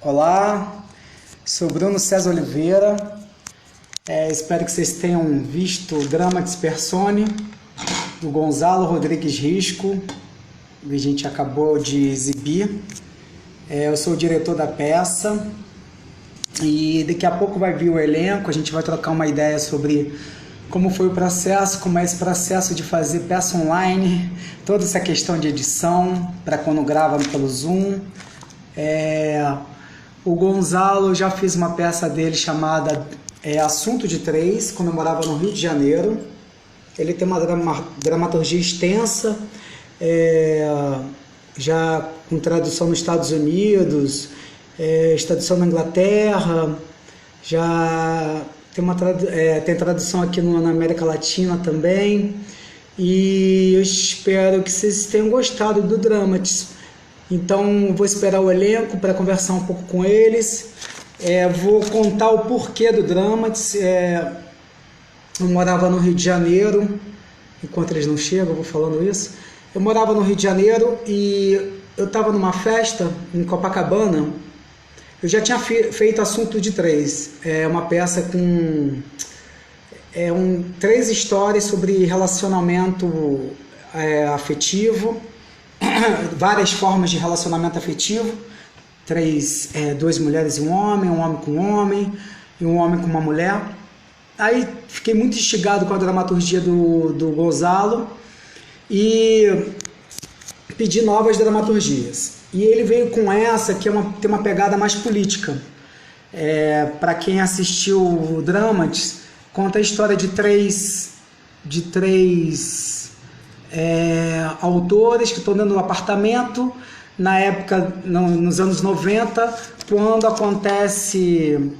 Olá, sou Bruno César Oliveira. Espero que vocês tenham visto o drama Dispersone do Gonzalo Rodrigues Risco, que a gente acabou de exibir. Eu sou o diretor da peça e daqui a pouco vai vir o elenco. A gente vai trocar uma ideia sobre como foi o processo, como é esse processo de fazer peça online, toda essa questão de edição para quando grava pelo Zoom. O Gonzalo, eu já fiz uma peça dele chamada Assunto de Três, quando eu morava no Rio de Janeiro. Ele tem uma dramaturgia extensa, já com tradução nos Estados Unidos, tradução na Inglaterra, já tem tradução aqui na América Latina também. E eu espero que vocês tenham gostado do Dramatis. Então vou esperar o elenco para conversar um pouco com eles. Vou contar o porquê do Dramatis. Eu morava no Rio de Janeiro, enquanto eles não chegam, eu vou falando isso. Eu morava no Rio de Janeiro e eu estava numa festa em Copacabana. Eu já tinha feito Assunto de Três, uma peça com 3 histórias sobre relacionamento afetivo, várias formas de relacionamento afetivo, 2 mulheres e um homem com um homem e um homem com uma mulher. Aí fiquei muito instigado com a dramaturgia do Gonzalo e pedi novas dramaturgias. E ele veio com essa, que tem uma pegada mais política. Para quem assistiu o Dramatis, conta a história de três autores que estão dentro do apartamento, na época, nos anos 90, quando acontece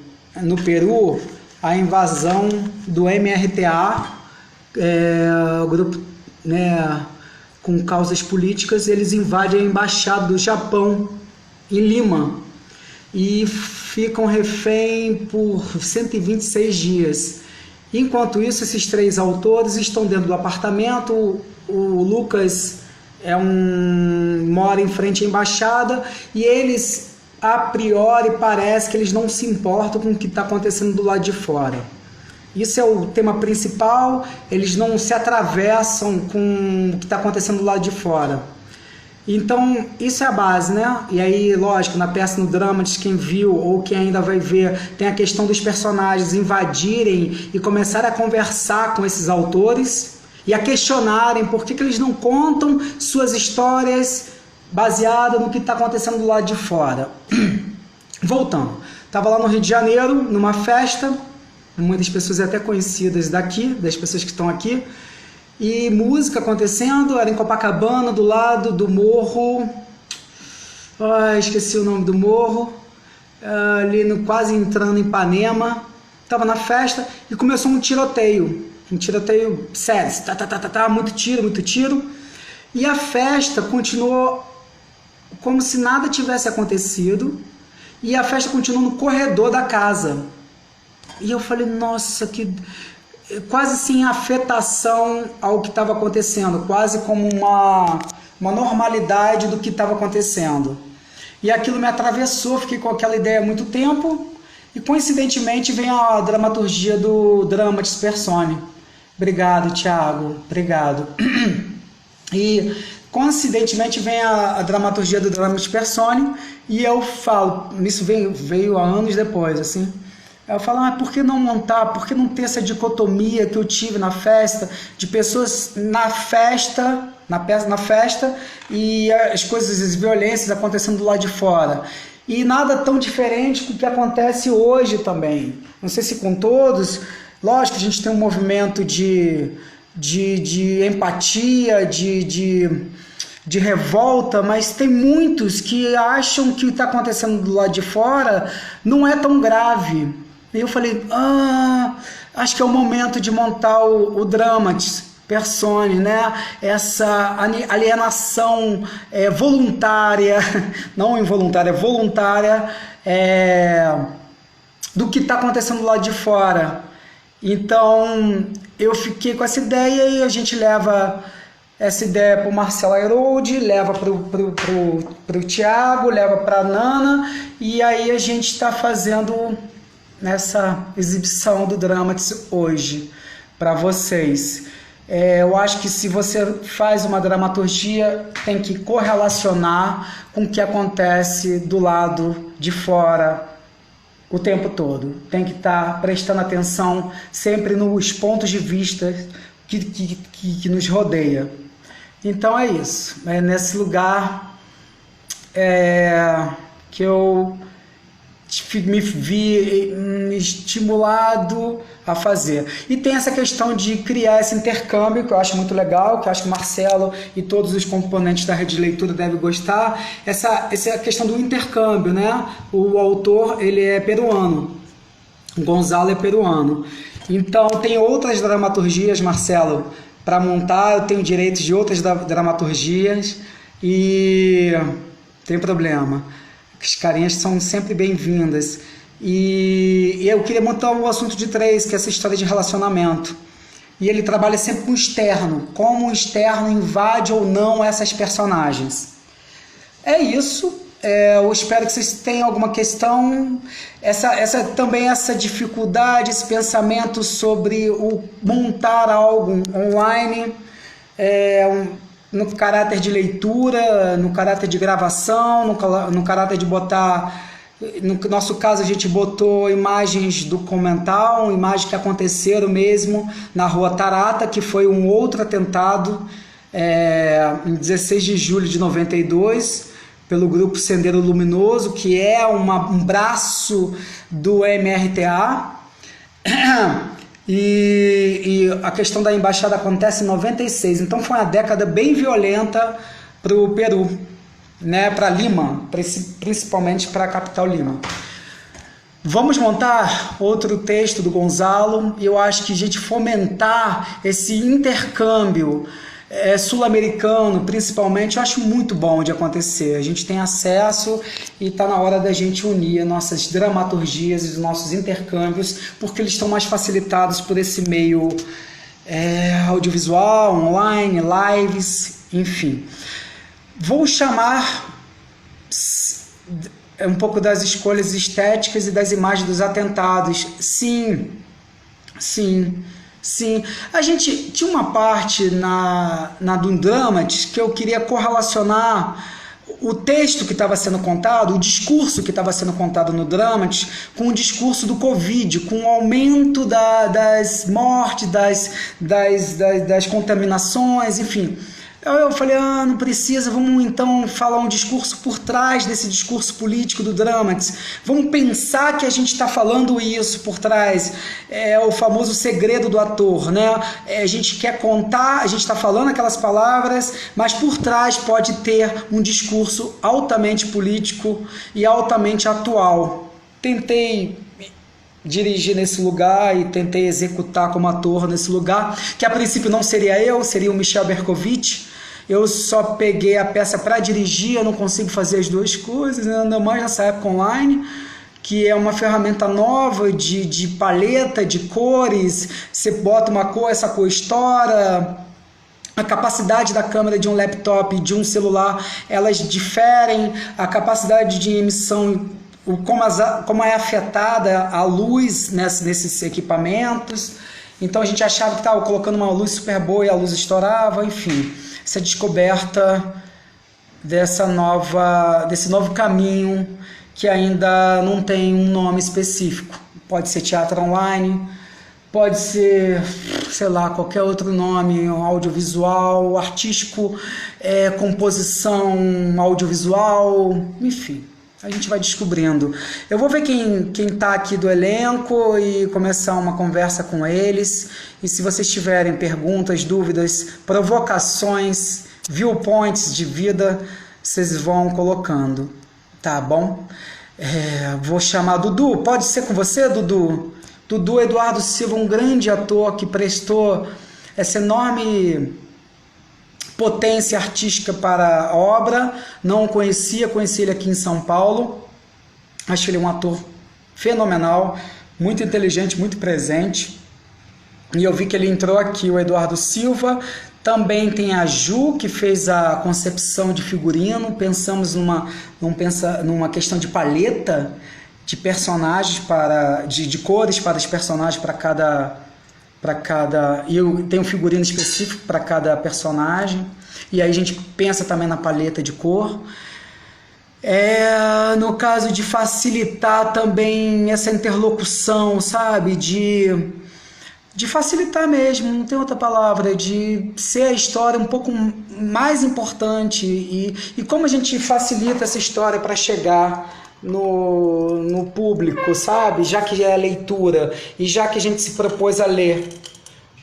no Peru a invasão do MRTA, o grupo, com causas políticas. Eles invadem a embaixada do Japão em Lima e ficam refém por 126 dias. Enquanto isso, esses 3 autores estão dentro do apartamento. O Lucas mora em frente à embaixada e eles, a priori, parece que eles não se importam com o que está acontecendo do lado de fora. Isso é o tema principal. Eles não se atravessam com o que está acontecendo do lado de fora. Então, isso é a base, né? E aí, lógico, na peça, no drama, quem viu ou quem ainda vai ver, tem a questão dos personagens invadirem e começarem a conversar com esses autores e a questionarem por que eles não contam suas histórias baseadas no que está acontecendo do lado de fora. Voltando, estava lá no Rio de Janeiro, numa festa, muitas pessoas até conhecidas daqui, das pessoas que estão aqui, e música acontecendo. Era em Copacabana, do lado do morro, esqueci o nome do morro, ali quase entrando em Ipanema. Estava na festa e começou um tiroteio sério, muito tiro, e a festa continuou como se nada tivesse acontecido, e a festa continuou no corredor da casa. E eu falei, nossa, que quase sem afetação ao que estava acontecendo, quase como uma normalidade do que estava acontecendo. E aquilo me atravessou, fiquei com aquela ideia há muito tempo, e coincidentemente vem a dramaturgia do drama Dispersone. Obrigado, Thiago, obrigado. E coincidentemente vem a dramaturgia do drama Dispersone, e eu falo, isso veio há anos depois, assim. Eu falo, por que não montar, por que não ter essa dicotomia que eu tive na festa, de pessoas na festa e as coisas, as violências acontecendo do lado de fora. E nada tão diferente com o que acontece hoje também. Não sei se com todos, lógico que a gente tem um movimento de empatia, de revolta, mas tem muitos que acham que o que está acontecendo do lado de fora não é tão grave. E eu falei, acho que é o momento de montar o Dramatis Persone, né? Essa alienação voluntária, não involuntária, voluntária, do que está acontecendo do lado de fora. Então, eu fiquei com essa ideia e a gente leva essa ideia para o Marcelo Airoldi, leva para o Thiago, leva para a Nana, e aí a gente está fazendo essa exibição do Dramatiz hoje para vocês. Eu acho que se você faz uma dramaturgia, tem que correlacionar com o que acontece do lado de fora o tempo todo. Tem que estar prestando atenção sempre nos pontos de vista que nos rodeia. Então é isso. É nesse lugar que eu me vi estimulado a fazer. E tem essa questão de criar esse intercâmbio, que eu acho muito legal, que eu acho que o Marcelo e todos os componentes da rede de leitura devem gostar. Essa questão do intercâmbio, né? O autor, ele é peruano. O Gonzalo é peruano. Então, tem outras dramaturgias, Marcelo, para montar. Eu tenho direitos de outras dramaturgias e tem problema. As carinhas são sempre bem-vindas. E eu queria montar o assunto de 3, que é essa história de relacionamento. E ele trabalha sempre com o externo, como o externo invade ou não essas personagens. É isso. Eu espero que vocês tenham alguma questão. Também essa dificuldade, esse pensamento sobre o montar algo online, no caráter de leitura, no caráter de gravação, no caráter de botar... No nosso caso, a gente botou imagens documental, imagens que aconteceram mesmo na Rua Tarata, que foi um outro atentado em 16 de julho de 92, pelo grupo Sendeiro Luminoso, que é um braço do MRTA. E a questão da embaixada acontece em 96, então foi uma década bem violenta para o Peru, né, para Lima, principalmente para a capital Lima. Vamos montar outro texto do Gonzalo, e eu acho que a gente fomentar esse intercâmbio sul-americano, principalmente, eu acho muito bom de acontecer. A gente tem acesso e está na hora da gente unir nossas dramaturgias e os nossos intercâmbios, porque eles estão mais facilitados por esse meio audiovisual, online, lives, enfim. Vou chamar um pouco das escolhas estéticas e das imagens dos atentados. Sim. A gente tinha uma parte do Dramatiz que eu queria correlacionar o texto que estava sendo contado, o discurso que estava sendo contado no Dramatiz, com o discurso do Covid, com o aumento das mortes, das contaminações, enfim. Eu falei, não precisa, vamos então falar um discurso por trás desse discurso político do Dramatiz. Vamos pensar que a gente está falando isso por trás. É o famoso segredo do ator, né? A gente quer contar, a gente está falando aquelas palavras, mas por trás pode ter um discurso altamente político e altamente atual. Tentei dirigir nesse lugar e tentei executar como ator nesse lugar, que a princípio não seria eu, seria o Michel Berkovitch. Eu só peguei a peça para dirigir, eu não consigo fazer as duas coisas, ainda mais nessa época online, que é uma ferramenta nova de paleta, de cores. Você bota uma cor, essa cor estoura. A capacidade da câmera de um laptop e de um celular, elas diferem. A capacidade de emissão, como é afetada a luz nesses equipamentos. Então a gente achava que estava colocando uma luz super boa e a luz estourava, enfim. Essa descoberta desse novo caminho que ainda não tem um nome específico. Pode ser teatro online, pode ser, sei lá, qualquer outro nome, audiovisual, artístico, composição audiovisual, enfim. A gente vai descobrindo. Eu vou ver quem está aqui do elenco e começar uma conversa com eles. E se vocês tiverem perguntas, dúvidas, provocações, viewpoints de vida, vocês vão colocando. Tá bom? Vou chamar Dudu. Pode ser com você, Dudu? Dudu Eduardo Silva, um grande ator que prestou essa enorme potência artística para a obra. Não o conhecia, conheci ele aqui em São Paulo. Acho ele um ator fenomenal, muito inteligente, muito presente. E eu vi que ele entrou aqui, o Eduardo Silva. Também tem a Ju, que fez a concepção de figurino. Pensamos numa questão de paleta de personagens de cores para os personagens e eu tenho um figurino específico para cada personagem. E aí a gente pensa também na paleta de cor. No caso de facilitar também essa interlocução, sabe? De facilitar mesmo, não tem outra palavra, de ser a história um pouco mais importante e como a gente facilita essa história para chegar no público, sabe? Já que é a leitura e já que a gente se propôs a ler.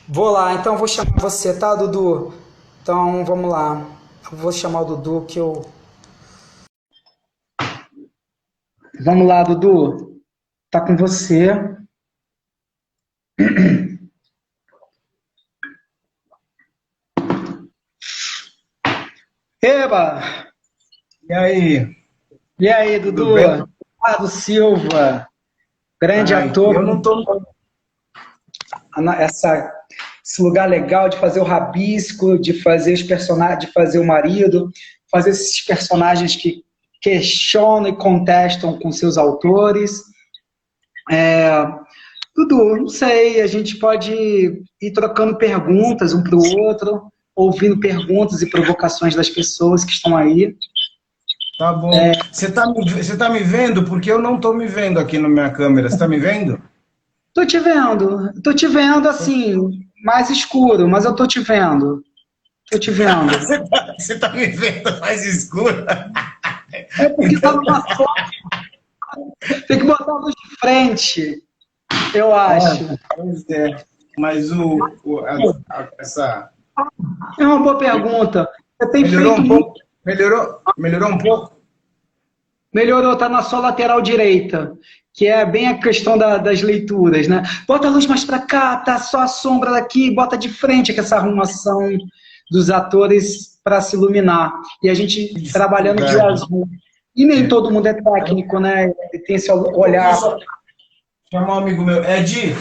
Vou lá, então vou chamar você, tá, Dudu? Então vamos lá, eu vou chamar o Dudu que eu... Vamos lá, Dudu, tá com você. Eba! E aí? E aí, Dudu? Ricardo Silva, grande ator. Eu não tô... Esse lugar legal de fazer o rabisco, de fazer os personagens, de fazer o marido, fazer esses personagens que questionam e contestam com seus autores. Dudu, não sei, a gente pode ir trocando perguntas um para o outro, ouvindo perguntas e provocações das pessoas que estão aí. Tá bom. Você tá me vendo? Porque eu não tô me vendo aqui na minha câmera. Você tá me vendo? Tô te vendo. Tô te vendo assim, mais escuro, mas eu tô te vendo. Tô te vendo. Você tá me vendo mais escuro? É porque tá numa foto. Tem que botar a luz de frente, eu acho. Pois é. Mas essa... É uma boa pergunta. Você tem melhorou feito um pouco? Melhorou um pouco? Melhorou, tá na sua lateral direita, que é bem a questão das leituras, né? Bota a luz mais pra cá, tá só a sombra daqui, bota de frente com essa arrumação dos atores para se iluminar. E a gente trabalhando de azul. E nem todo mundo é técnico, né? Tem esse olhar. Chamar um amigo meu, Ed,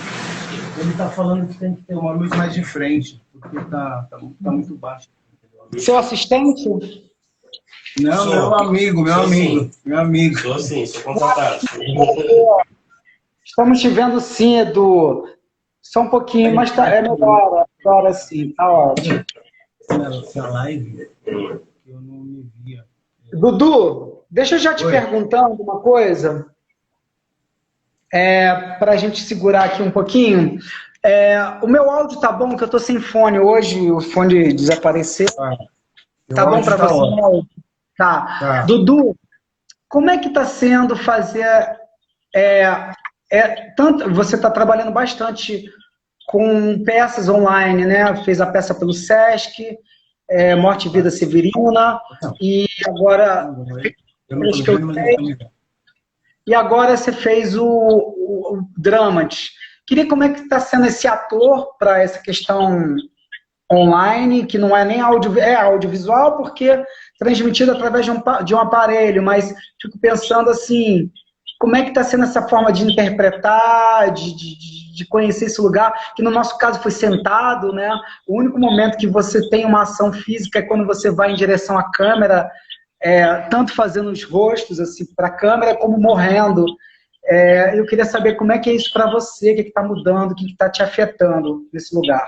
ele tá falando que tem que ter uma luz mais de frente, porque tá muito baixo. Seu assistente? Não, meu amigo. Sou sim, sou contratado. Estamos te vendo sim, Edu. Só um pouquinho, mas é melhor agora sim, tá ótimo. Essa live, eu não me via. Dudu, deixa eu já te perguntando uma coisa, para a gente segurar aqui um pouquinho. O meu áudio tá bom, que eu tô sem fone hoje, o fone desapareceu. Tá bom para você? Tá. Dudu, como é que tá sendo fazer... você está trabalhando bastante com peças online, né? Fez a peça pelo Sesc, Morte e Vida Severina, e agora... E agora você fez o Dramat. Queria como é que está sendo esse ator para essa questão online, que não é nem audiovisual, porque transmitido através de um aparelho, mas fico pensando assim, como é que está sendo essa forma de interpretar, de conhecer esse lugar, que no nosso caso foi sentado, né? O único momento que você tem uma ação física é quando você vai em direção à câmera, tanto fazendo os rostos assim, para a câmera, como morrendo. Eu queria saber como é que é isso para você, o que está mudando, o que está te afetando nesse lugar.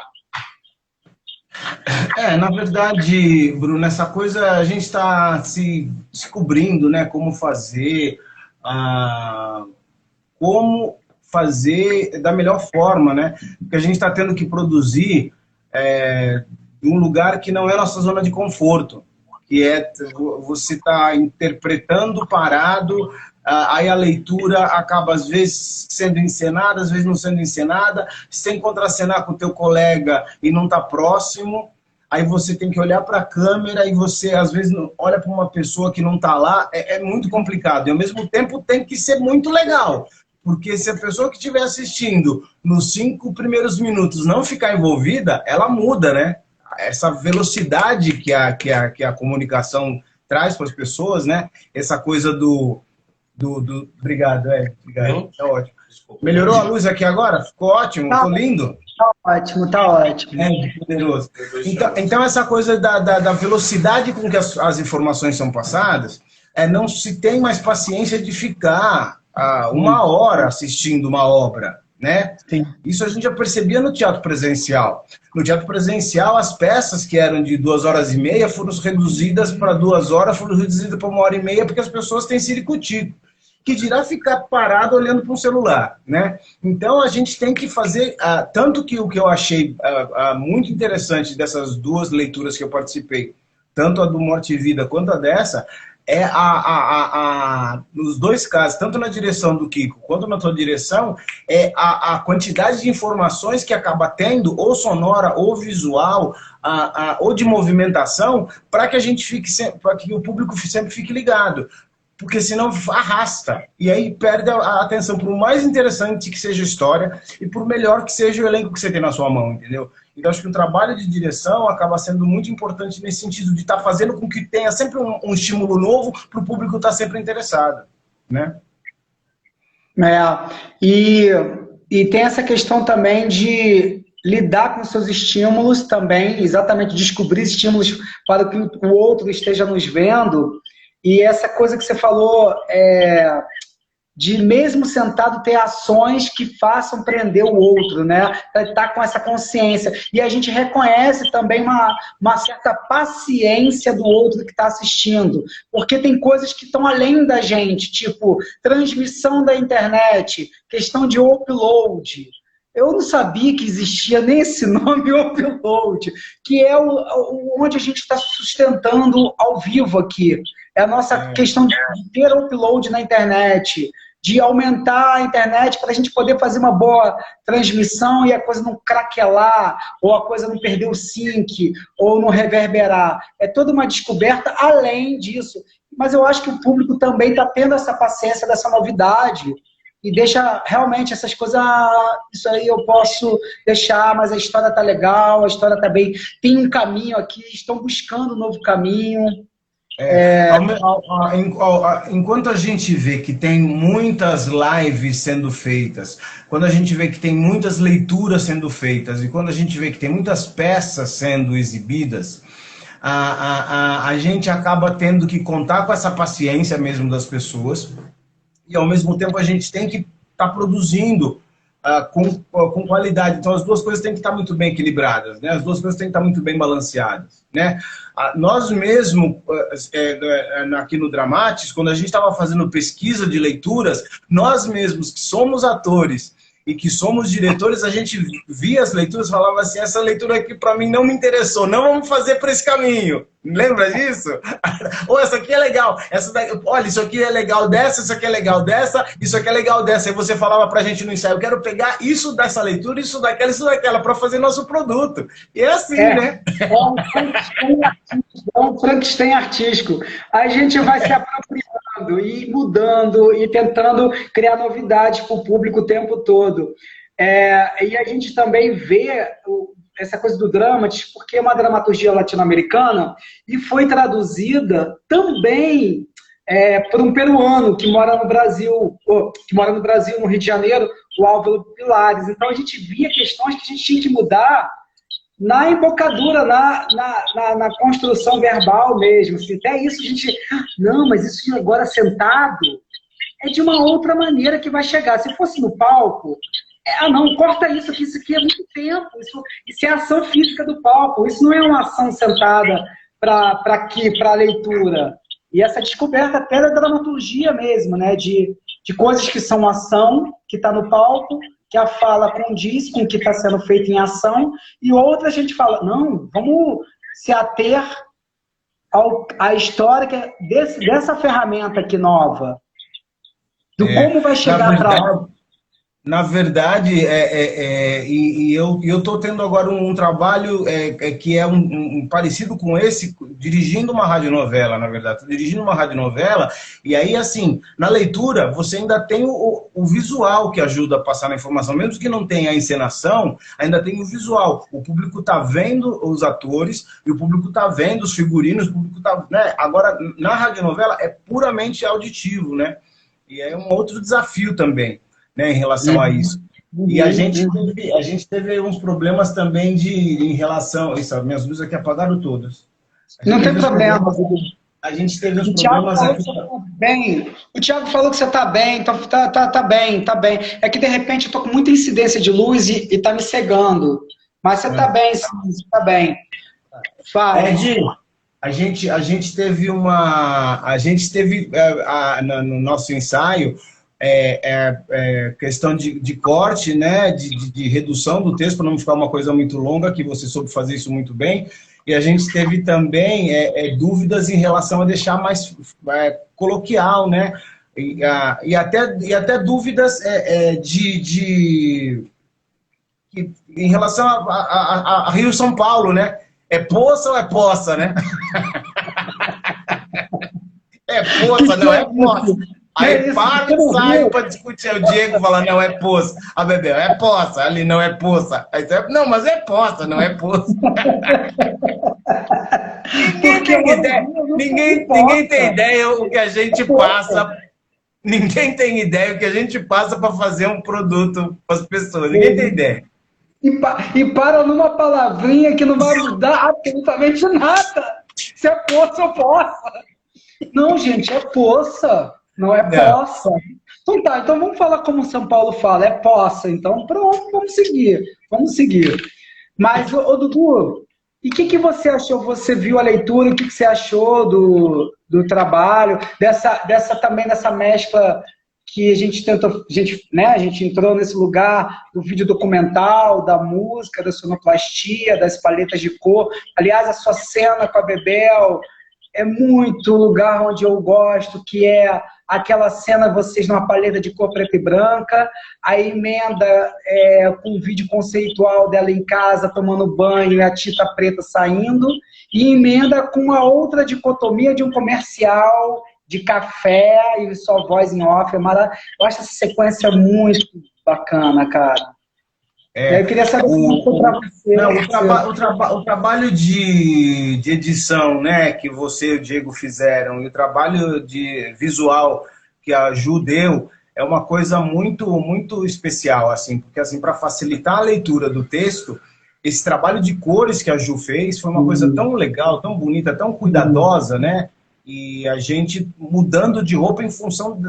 Na verdade, Bruno, essa coisa a gente está se descobrindo, né, como fazer da melhor forma, né? Porque a gente está tendo que produzir de um lugar que não é a nossa zona de conforto, que você está interpretando parado, aí a leitura acaba às vezes sendo encenada, às vezes não sendo encenada, sem contracenar com o teu colega e não está próximo, aí você tem que olhar para a câmera e você às vezes olha para uma pessoa que não está lá, é muito complicado, e ao mesmo tempo tem que ser muito legal, porque se a pessoa que estiver assistindo nos 5 primeiros minutos não ficar envolvida, ela muda, né? Essa velocidade que a comunicação traz para as pessoas, né? Essa coisa Obrigado, obrigado. Tá ótimo. Desculpa. Melhorou a luz aqui agora? Ficou ótimo, ficou lindo? Tá ótimo, tá ótimo. Poderoso. Então, essa coisa da velocidade com que as informações são passadas, não se tem mais paciência de ficar uma hora assistindo uma obra, né? Sim. Isso a gente já percebia no teatro presencial. No teatro presencial, as peças que eram de 2 horas e meia foram reduzidas para 2 horas, foram reduzidas para 1 hora e meia, porque as pessoas têm ciricutido. Que dirá ficar parado olhando para um celular, né? Então a gente tem que fazer, tanto que o que eu achei muito interessante dessas duas leituras que eu participei, tanto a do Morte e Vida quanto a dessa, nos dois casos, tanto na direção do Kiko quanto na tua direção, a quantidade de informações que acaba tendo, ou sonora, ou visual, ou de movimentação, para que a gente fique, para que o público sempre fique ligado. Porque senão arrasta. E aí perde a atenção por mais interessante que seja a história e por melhor que seja o elenco que você tem na sua mão, entendeu? Então acho que o trabalho de direção acaba sendo muito importante nesse sentido de estar fazendo com que tenha sempre um estímulo novo para o público estar sempre interessado, né? E tem essa questão também de lidar com seus estímulos também, exatamente descobrir estímulos para que o outro esteja nos vendo. E essa coisa que você falou, de mesmo sentado ter ações que façam prender o outro, né? Tá com essa consciência. E a gente reconhece também uma certa paciência do outro que está assistindo. Porque tem coisas que estão além da gente, tipo transmissão da internet, questão de upload. Eu não sabia que existia nem esse nome, upload, que é onde a gente está sustentando ao vivo aqui. É a nossa questão de ter upload na internet, de aumentar a internet para a gente poder fazer uma boa transmissão e a coisa não craquelar, ou a coisa não perder o sync, ou não reverberar. É toda uma descoberta além disso. Mas eu acho que o público também está tendo essa paciência dessa novidade e deixa realmente essas coisas, isso aí eu posso deixar, mas a história está legal, a história está bem, tem um caminho aqui, estão buscando um novo caminho. Enquanto a gente vê que tem muitas lives sendo feitas, quando a gente vê que tem muitas leituras sendo feitas, e quando a gente vê que tem muitas peças sendo exibidas, a gente acaba tendo que contar com essa paciência mesmo das pessoas, e ao mesmo tempo a gente tem que estar produzindo com qualidade. Então as duas coisas têm que estar muito bem equilibradas, né? As duas coisas têm que estar muito bem balanceadas, né? Nós mesmo, aqui no Dramatis, quando a gente estava fazendo pesquisa de leituras, nós mesmos que somos atores e que somos diretores, a gente via as leituras e falava assim, essa leitura aqui para mim não me interessou, não vamos fazer por esse caminho. Lembra disso? Ou essa aqui é legal, olha, isso aqui é legal dessa, isso aqui é legal dessa, isso aqui é legal dessa. Aí você falava pra gente no ensaio, eu quero pegar isso dessa leitura, isso daquela, para fazer nosso produto. E é assim, né? É um Frankenstein artístico. A gente vai se apropriando e mudando e tentando criar novidades para o público o tempo todo. E a gente também vê essa coisa do drama, porque é uma dramaturgia latino-americana e foi traduzida também por um peruano que mora no Brasil, no Rio de Janeiro, o Álvaro Pilares. Então a gente via questões que a gente tinha que mudar na embocadura, na construção verbal mesmo. Assim, até isso a gente... Não, mas isso agora sentado é de uma outra maneira que vai chegar. Se fosse no palco... não, corta isso aqui é muito tempo. Isso é ação física do palco. Isso não é uma ação sentada para a leitura. E essa descoberta até da dramaturgia mesmo, né? De coisas que são ação, que está no palco, que a fala condiz com o que está sendo feito em ação, e outra a gente fala, não, vamos se ater à história dessa ferramenta aqui nova. Do como vai chegar para lá. Na verdade, eu estou tendo agora um trabalho que é parecido com esse, dirigindo uma radionovela, na verdade. Estou dirigindo uma radionovela, e aí, assim, na leitura, você ainda tem o visual que ajuda a passar a informação. Mesmo que não tenha a encenação, ainda tem o visual. O público está vendo os atores, e o público está vendo os figurinos, o público está... né? Agora, na radionovela, é puramente auditivo, né? E é um outro desafio também, né, em relação a isso. E a gente teve uns problemas também em relação... Isso, minhas luzes aqui apagaram todas. Não tem problema. A gente teve uns O Thiago problemas falou aqui. que você tá bem. O Thiago falou que você tá bem, então tá bem, tá bem. É que de repente eu tô com muita incidência de luz e tá me cegando. Mas você tá bem, sim, você tá bem. Fala. Ed, a gente teve no nosso ensaio questão de corte, né, de redução do texto, para não ficar uma coisa muito longa, que você soube fazer isso muito bem. E a gente teve também dúvidas em relação a deixar mais coloquial, né? E até dúvidas em relação a Rio São Paulo, né? É poça ou é poça, né? É poça, não é poça. Aí para e sai para discutir. O Diego fala, não é poça. A Bebel, é poça. Ali não é poça. Aí você, não, mas é poça, não é poça. Ninguém tem ideia. Ninguém tem ideia o que a gente passa. Ninguém tem ideia o que a gente passa para fazer um produto para as pessoas. Ninguém tem ideia. E para numa palavrinha que não vai mudar absolutamente nada. Se é poça ou poça. Não, gente, é poça. Não é poça. Então tá, então vamos falar como São Paulo fala. É poça. Então pronto, vamos seguir. Vamos seguir. Mas, ô Dudu, e o que você achou? Você viu a leitura, o que você achou do trabalho, também dessa mescla que a gente tentou, a gente entrou nesse lugar do vídeo documental, da música, da sonoplastia, das paletas de cor. Aliás, a sua cena com a Bebel é muito lugar onde eu gosto, que é aquela cena, vocês numa paleta de cor preta e branca, a emenda com um vídeo conceitual dela em casa, tomando banho e a tinta preta saindo, e emenda com a outra dicotomia de um comercial de café e sua voz em off. Eu acho essa sequência muito bacana, cara. Eu queria saber se para você. Não, o trabalho de edição, né, que você e o Diego fizeram, e o trabalho de visual que a Ju deu, é uma coisa muito, muito especial, assim, porque assim, para facilitar a leitura do texto, esse trabalho de cores que a Ju fez foi uma coisa tão legal, tão bonita, tão cuidadosa, né? E a gente mudando de roupa em função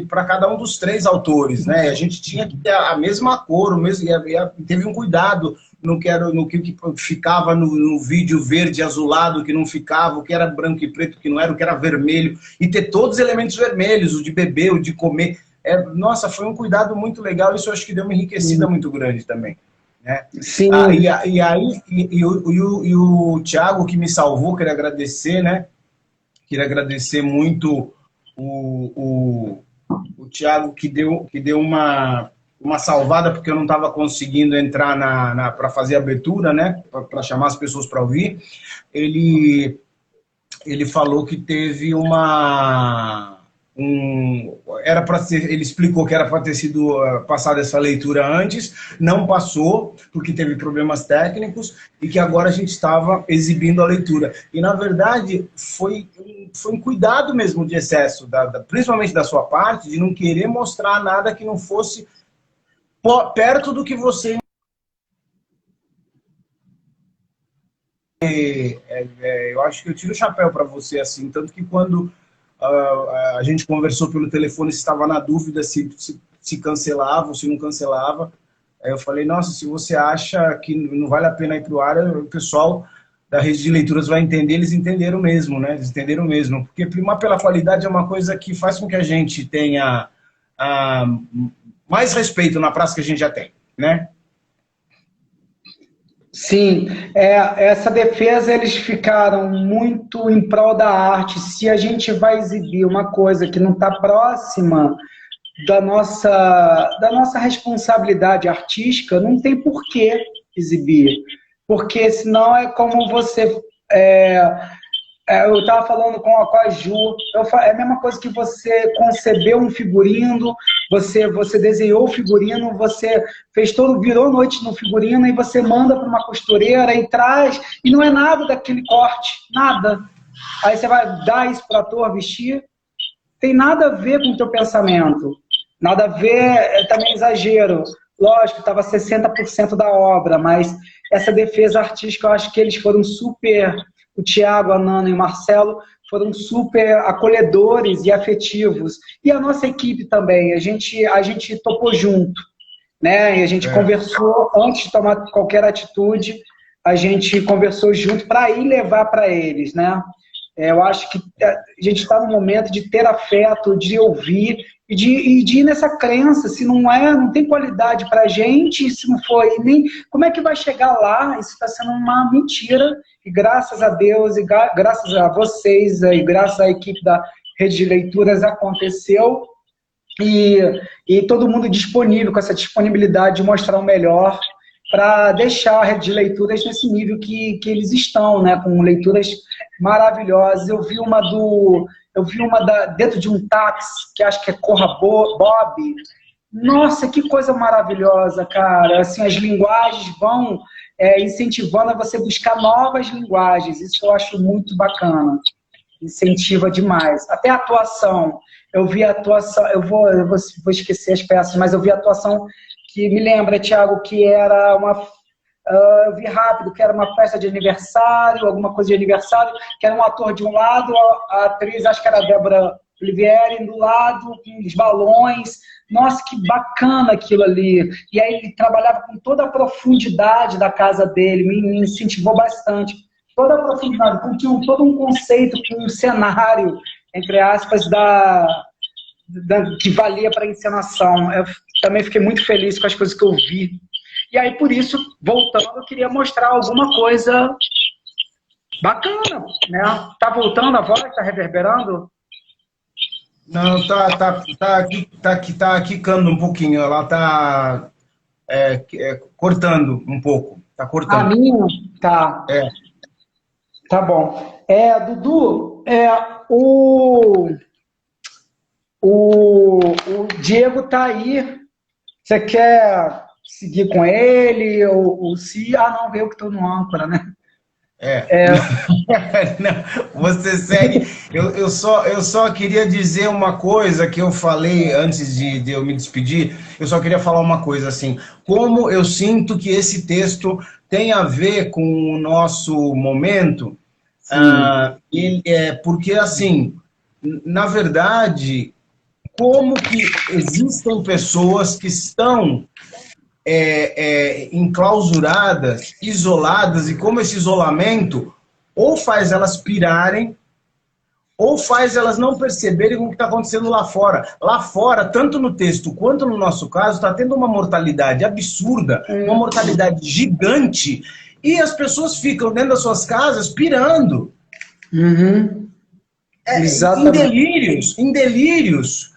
para cada um dos três autores, né? A gente tinha que ter a mesma cor, teve um cuidado no que ficava no vídeo verde azulado, que não ficava, o que era branco e preto, que não era, o que era vermelho, e ter todos os elementos vermelhos, o de beber, o de comer. Nossa, foi um cuidado muito legal, isso eu acho que deu uma enriquecida muito grande também. Né? Sim. E o Thiago, que me salvou, queria agradecer, né? Queria agradecer muito o Thiago, que deu uma salvada, porque eu não estava conseguindo entrar para fazer a abertura, né? Para chamar as pessoas para ouvir. Ele falou que teve ele explicou que era para ter sido passada essa leitura antes, não passou, porque teve problemas técnicos, e que agora a gente estava exibindo a leitura. E, na verdade, foi um cuidado mesmo de excesso, principalmente da sua parte, de não querer mostrar nada que não fosse perto do que você... eu acho que eu tiro o chapéu para você, assim, tanto que quando a gente conversou pelo telefone, se estava na dúvida se cancelava ou se não cancelava. Aí eu falei, nossa, se você acha que não vale a pena ir para o ar, o pessoal da rede de leituras vai entender. Eles entenderam mesmo, né? Eles entenderam mesmo. Porque primar pela qualidade é uma coisa que faz com que a gente tenha mais respeito na praça que a gente já tem, né? Sim, essa defesa eles ficaram muito em prol da arte. Se a gente vai exibir uma coisa que não está próxima da nossa responsabilidade artística, não tem por que exibir. Porque senão é como você... eu estava falando com a Ju, é a mesma coisa que você concebeu um figurino, você desenhou o figurino, você virou noite no figurino e você manda para uma costureira e traz, e não é nada daquele corte, nada. Aí você vai dar isso para o ator vestir. tem nada a ver com o teu pensamento. Nada a ver, também exagero. Lógico, estava 60% da obra, mas essa defesa artística, eu acho que eles foram super, o Thiago, a Nana e o Marcelo, foram super acolhedores e afetivos. E a nossa equipe também, a gente topou junto, né? E a gente conversou, antes de tomar qualquer atitude, a gente conversou junto para ir levar para eles, né? Eu acho que a gente está no momento de ter afeto, de ouvir e de ir nessa crença. Se não tem qualidade para a gente, se não foi nem... Como é que vai chegar lá? Isso está sendo uma mentira. E graças a Deus, e graças a vocês, e graças à equipe da Rede de Leituras, aconteceu. E todo mundo disponível, com essa disponibilidade de mostrar o melhor, para deixar a Rede de Leituras nesse nível que eles estão, né? Com leituras maravilhosas. Eu vi uma dentro de um táxi, que acho que é Corra Bob. Nossa, que coisa maravilhosa, cara. Assim, as linguagens vão incentivando a você buscar novas linguagens. Isso eu acho muito bacana. Incentiva demais. Até a atuação. Eu vi a atuação, eu vou esquecer as peças, mas eu vi a atuação que me lembra, Thiago, que era eu vi rápido, que era uma festa de aniversário, alguma coisa de aniversário, que era um ator de um lado, a atriz, acho que era a Débora Olivieri, do lado, com os balões. Nossa, que bacana aquilo ali. E aí ele trabalhava com toda a profundidade da casa dele, me incentivou bastante. Toda a profundidade, com todo um conceito, com um cenário, entre aspas, que valia para a encenação. Eu também fiquei muito feliz com as coisas que eu vi. E aí, por isso, voltando, eu queria mostrar alguma coisa bacana, né? Tá voltando a voz? Tá reverberando? Não, tá quicando um pouquinho. Ela tá cortando um pouco. Tá cortando. A minha? Tá. Tá bom. Dudu, o Diego tá aí. Você quer seguir com ele? Ou se... Ah, não, eu que estou no âncora, né? Não, você segue. Eu só queria dizer uma coisa que eu falei antes de eu me despedir. Eu só queria falar uma coisa assim. Como eu sinto que esse texto tem a ver com o nosso momento, porque assim, na verdade, como que existem pessoas que estão enclausuradas, isoladas, e como esse isolamento ou faz elas pirarem, ou faz elas não perceberem o que está acontecendo lá fora. Lá fora, tanto no texto quanto no nosso caso, está tendo uma mortalidade absurda, uma mortalidade gigante, e as pessoas ficam dentro das suas casas pirando. Exatamente. Em delírios,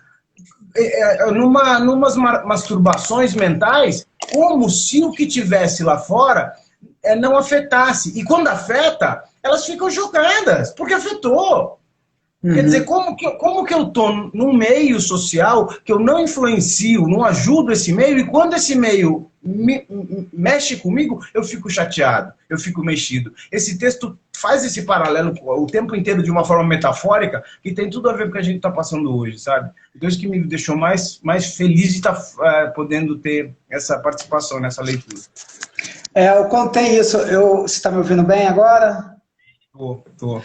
numas masturbações mentais, como se o que tivesse lá fora não afetasse. E quando afeta, elas ficam chocadas, porque afetou. Quer dizer, como que eu estou num meio social que eu não influencio, não ajudo esse meio, e quando esse meio mexe comigo, eu fico chateado, eu fico mexido. Esse texto faz esse paralelo o tempo inteiro de uma forma metafórica, que tem tudo a ver com o que a gente está passando hoje, sabe? Então isso que me deixou mais feliz de estar podendo ter essa participação nessa leitura. Eu contei isso. Você está me ouvindo bem agora? Tô.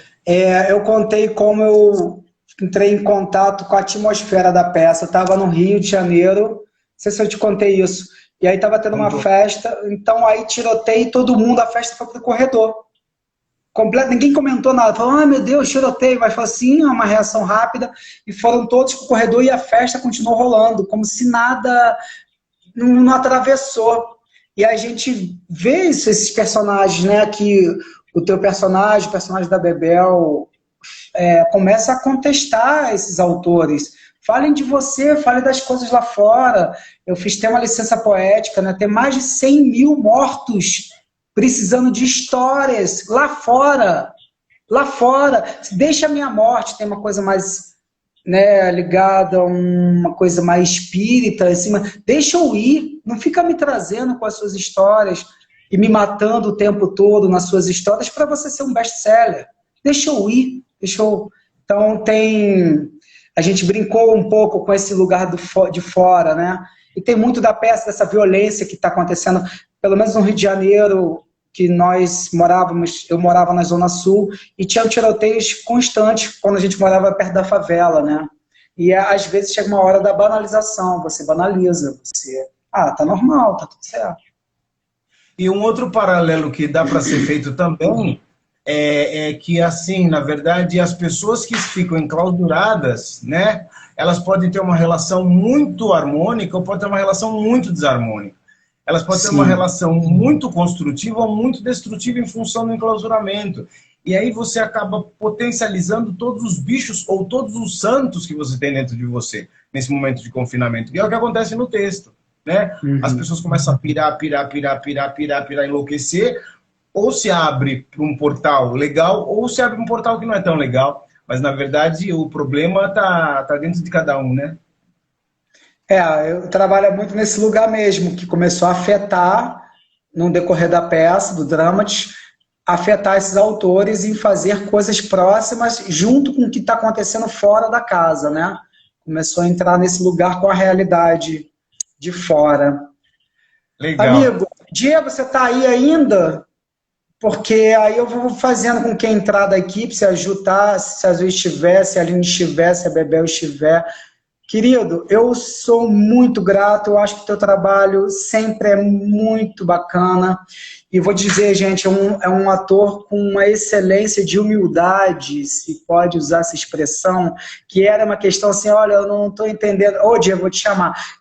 Eu contei como eu entrei em contato com a atmosfera da peça. Eu estava no Rio de Janeiro, não sei se eu te contei isso, e aí estava tendo uma festa, então aí tirotei todo mundo, a festa foi para o corredor. Ninguém comentou nada, falou, meu Deus, tiroteio, mas foi assim, uma reação rápida, e foram todos para o corredor e a festa continuou rolando, como se nada não atravessou. E a gente vê esses personagens, né, que o teu personagem, o personagem da Bebel, começa a contestar esses autores. Falem de você, falem das coisas lá fora. Eu fiz ter uma licença poética, né? Tem mais de 100 mil mortos precisando de histórias lá fora. Lá fora. Deixa a minha morte, tem uma coisa mais, né, ligada a uma coisa mais espírita. Assim, deixa eu ir, não fica me trazendo com as suas histórias e me matando o tempo todo nas suas histórias para você ser um best-seller. Deixa eu ir, Então a gente brincou um pouco com esse lugar de fora, né? E tem muito da peça, dessa violência que está acontecendo, pelo menos no Rio de Janeiro, que nós morávamos, eu morava na Zona Sul, e tinha tiroteios constantes quando a gente morava perto da favela, né? E às vezes chega uma hora da banalização, você banaliza, tá normal, tá tudo certo. E um outro paralelo que dá para ser feito também é que, assim, na verdade, as pessoas que ficam enclausuradas, né, elas podem ter uma relação muito harmônica ou podem ter uma relação muito desarmônica. Elas podem ter uma relação muito construtiva ou muito destrutiva em função do enclausuramento. E aí você acaba potencializando todos os bichos ou todos os santos que você tem dentro de você nesse momento de confinamento. E é o que acontece no texto, né? As pessoas começam a pirar, enlouquecer, ou se abre para um portal legal, ou se abre um portal que não é tão legal. Mas, na verdade, o problema tá dentro de cada um, né? Eu trabalho muito nesse lugar mesmo, que começou a afetar, no decorrer da peça, do drama, afetar esses autores em fazer coisas próximas junto com o que está acontecendo fora da casa, né? Começou a entrar nesse lugar com a realidade de fora. Legal. Amigo, Diego, você está aí ainda? Porque aí eu vou fazendo com que a entrada da equipe, se a Ju tá, se a Ju estiver, se a Aline estiver, se a Bebel estiver. Querido, eu sou muito grato, eu acho que o teu trabalho sempre é muito bacana. E vou dizer, gente, é um ator com uma excelência de humildade, se pode usar essa expressão, que era uma questão assim, olha, eu não estou entendendo. Ô, Diego, vou te chamar.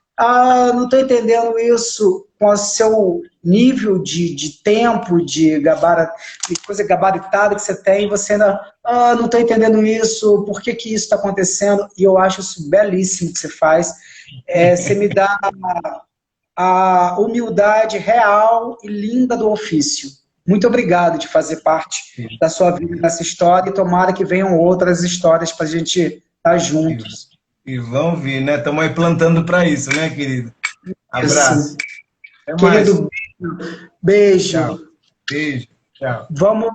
Não estou entendendo isso com o seu nível de tempo, de coisa gabaritada que você tem, e você ainda, não estou entendendo isso, por que isso está acontecendo? E eu acho isso belíssimo que você faz. Você me dá a humildade real e linda do ofício. Muito obrigado de fazer parte da sua vida nessa história, e tomara que venham outras histórias para a gente estar juntos. E vão vir, né? Estamos aí plantando para isso, né, querido? Abraço. Até querido, beijo. Tchau. Beijo. Tchau. Vamos,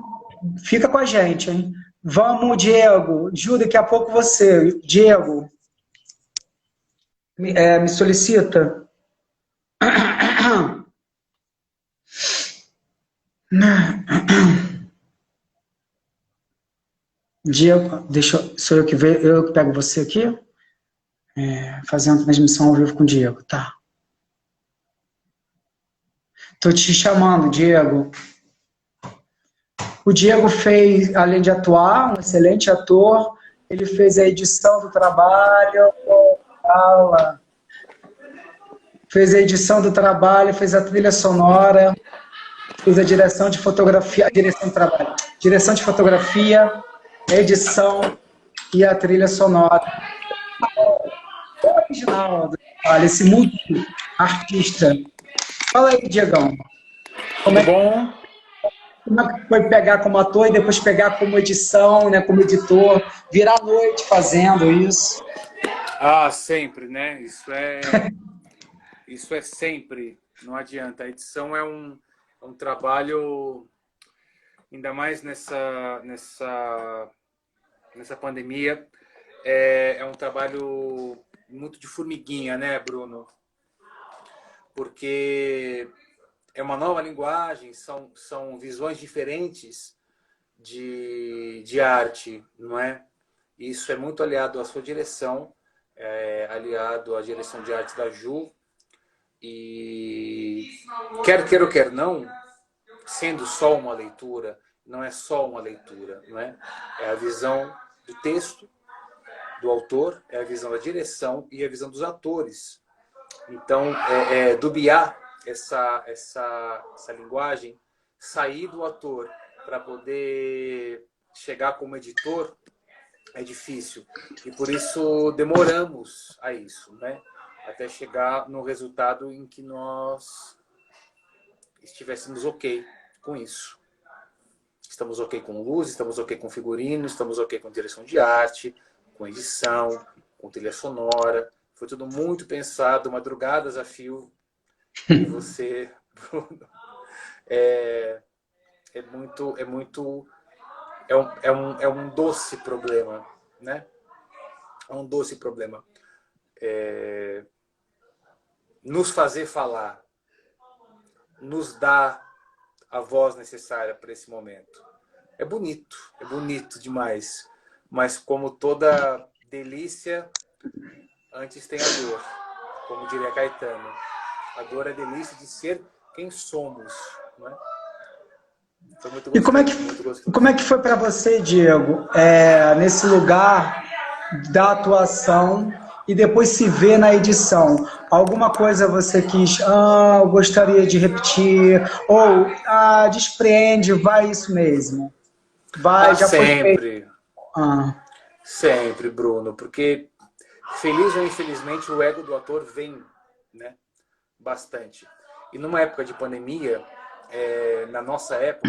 fica com a gente, hein? Vamos, Diego. Ju, daqui a pouco você. Diego, me solicita. Diego, sou eu que pego você aqui? Fazendo transmissão ao vivo com o Diego, tá? Tô te chamando, Diego. O Diego fez, além de atuar, um excelente ator, ele fez a edição do trabalho, fez a edição do trabalho, fez a trilha sonora, fez a direção de fotografia, direção de fotografia, a edição e a trilha sonora. O original do trabalho, esse multi-artista. Fala aí, Diegão. Como é que foi pegar como ator e depois pegar como edição, né, como editor, virar a noite fazendo isso? Sempre, né? Isso é sempre, não adianta. A edição é um trabalho, ainda mais nessa pandemia, é um trabalho muito de formiguinha, né, Bruno? Porque é uma nova linguagem, são visões diferentes de arte, não é? Isso é muito aliado à sua direção, aliado à direção de arte da Ju. E quer queira ou quer não, sendo só uma leitura, não é só uma leitura, não é? É a visão do texto, do autor, é a visão da direção e a visão dos atores. Então, dubiar essa linguagem, sair do ator para poder chegar como editor é difícil. E por isso demoramos a isso, né? Até chegar no resultado em que nós estivéssemos ok com isso. Estamos ok com luz, estamos ok com figurino, estamos ok com direção de arte, com edição, com trilha sonora. Foi tudo muito pensado, madrugadas a fio. E você, Bruno, é um doce problema, né? é um doce problema. Nos fazer falar, nos dá a voz necessária para esse momento. É bonito demais. Mas como toda delícia, antes tem a dor. Como diria Caetano. A dor é a delícia de ser quem somos. Não é? Foi muito E gostoso, muito gostoso. como é que foi para você, Diego, nesse lugar da atuação e depois se ver na edição? Alguma coisa você quis, eu gostaria de repetir, ou despreende, vai isso mesmo. Vai, já foi feito. Sempre. Sempre, Bruno, porque feliz ou infelizmente o ego do ator vem, né, bastante. E numa época de pandemia, na nossa época,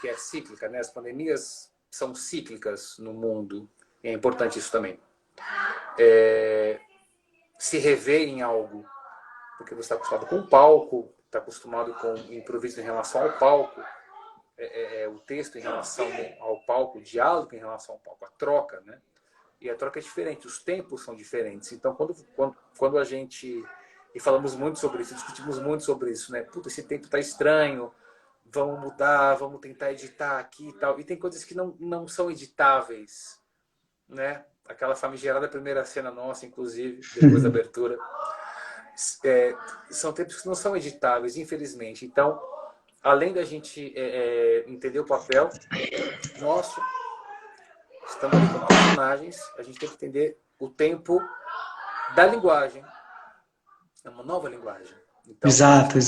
que é cíclica, né, as pandemias são cíclicas no mundo, e é importante isso também. Se rever em algo, porque você está acostumado com o palco, está acostumado com o improviso em relação ao palco, o texto em relação ao palco, o diálogo em relação ao palco, a troca, né? E a troca é diferente, os tempos são diferentes. Então, quando a gente... E falamos muito sobre isso, discutimos muito sobre isso, né? Puta, esse tempo tá estranho, vamos mudar, vamos tentar editar aqui e tal. E tem coisas que não são editáveis, né? Aquela famigerada primeira cena nossa, inclusive, depois da abertura. São tempos que não são editáveis, infelizmente. Então, além da gente entender o papel nosso, estando ali com personagens, a gente tem que entender o tempo da linguagem. É uma nova linguagem. Então, Exato.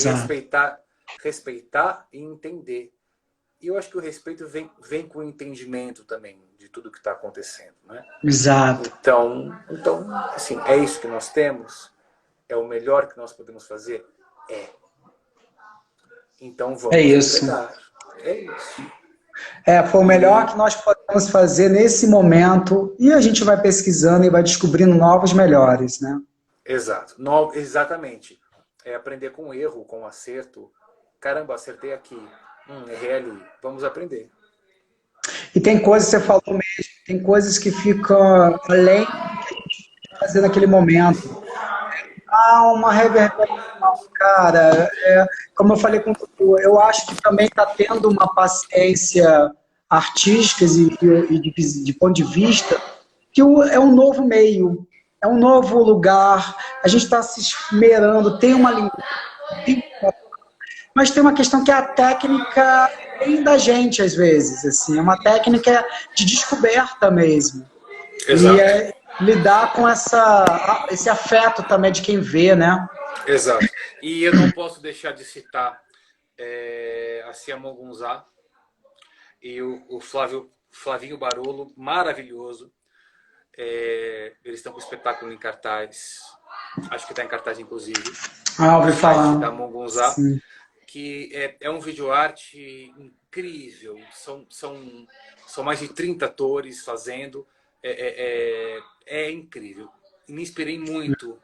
respeitar e entender. E eu acho que o respeito vem com o entendimento também de tudo que está acontecendo, né? Exato. Então, assim, é isso que nós temos? É o melhor que nós podemos fazer? Então vamos entregar. É isso. Foi o melhor que nós podemos fazer nesse momento e a gente vai pesquisando e vai descobrindo novos melhores, né? Exato. Exatamente. É aprender com o erro, com o acerto. Caramba, acertei aqui. Errei ali. Vamos aprender. E tem coisas, você falou mesmo, tem coisas que ficam além do que a gente pode fazer naquele momento. Uma reverberação, cara. Como eu falei com tu, eu acho que também está tendo uma paciência artística e de ponto de vista que é um novo meio, é um novo lugar. A gente está se esmerando, tem uma linguagem, mas tem uma questão que é a técnica vem da gente às vezes, assim, é uma técnica de descoberta mesmo. Exato. E lidar com esse afeto também de quem vê, né? Exato. E eu não posso deixar de citar a Cia Mongunzá e o Flavinho Barolo, maravilhoso. Eles estão com o espetáculo em cartaz. Acho que está em cartaz, inclusive. Ouvi falar. Da Mongunzá. Sim. Que é um videoarte incrível. São mais de 30 atores fazendo. É incrível. Me inspirei muito.